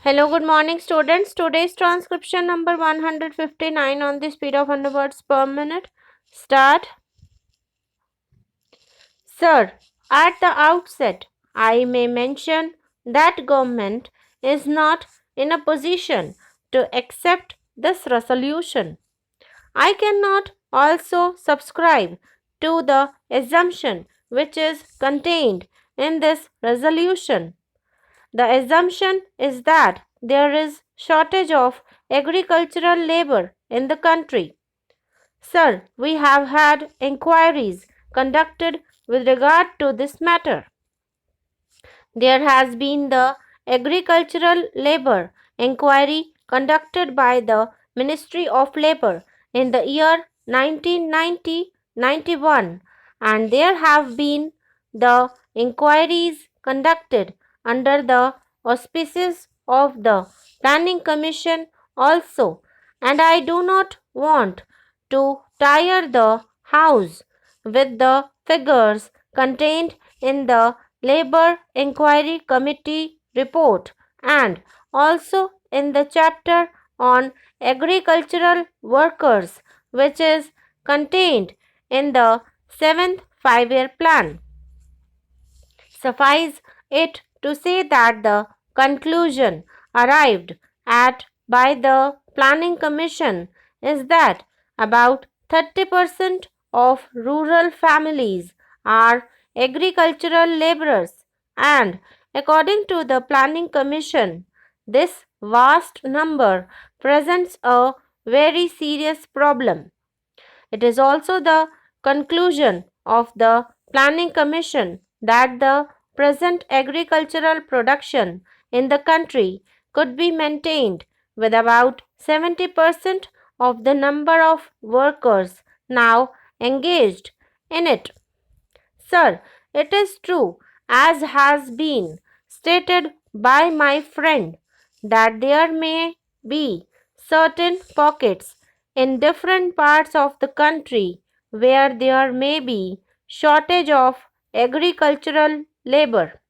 Hello, good morning, students. Today's transcription number 159 on the speed of 100 words per minute. Start. Sir, at the outset, I may mention that government is not in a position to accept this resolution. I cannot also subscribe to the assumption which is contained in this resolution. The assumption is that there is shortage of agricultural labor in the country. Sir, we have had inquiries conducted with regard to this matter. There has been the agricultural labor inquiry conducted by the Ministry of Labor in the year 1990-91, and there have been the inquiries conducted under the auspices of the Planning Commission also, and I do not want to tire the House with the figures contained in the Labor Inquiry Committee report and also in the chapter on agricultural workers, which is contained in the 7th 5-year plan. Suffice it to say that the conclusion arrived at by the Planning Commission is that about 30% of rural families are agricultural laborers, and according to the Planning Commission, this vast number presents a very serious problem. It is also the conclusion of the Planning Commission that the present agricultural production in the country could be maintained with about 70% of the number of workers now engaged in it. Sir, it is true, as has been stated by my friend, that there may be certain pockets in different parts of the country where there may be shortage of agricultural labor.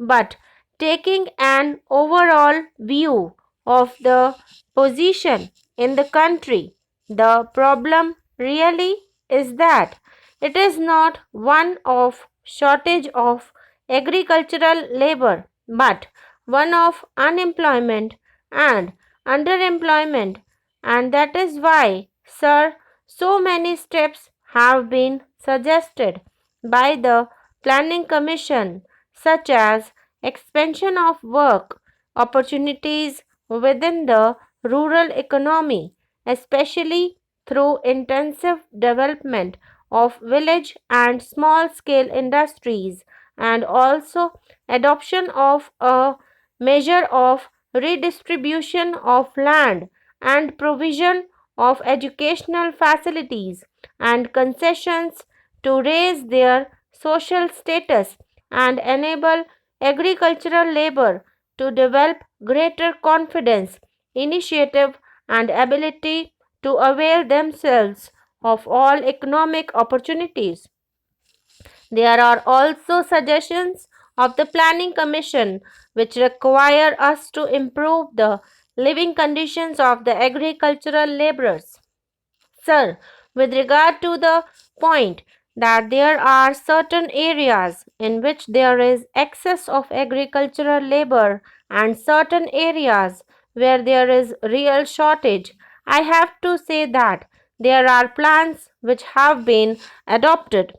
But taking an overall view of the position in the country, the problem really is that it is not one of shortage of agricultural labor, but one of unemployment and underemployment, and that is why, sir, so many steps have been suggested by the Planning Commission, such as expansion of work opportunities within the rural economy, especially through intensive development of village and small scale industries, and also adoption of a measure of redistribution of land and provision of educational facilities and concessions to raise their social status and enable agricultural labor to develop greater confidence, initiative, and ability to avail themselves of all economic opportunities. There are also suggestions of the Planning Commission which require us to improve the living conditions of the agricultural laborers. Sir, with regard to the point that there are certain areas in which there is excess of agricultural labor and certain areas where there is real shortage, I have to say that there are plans which have been adopted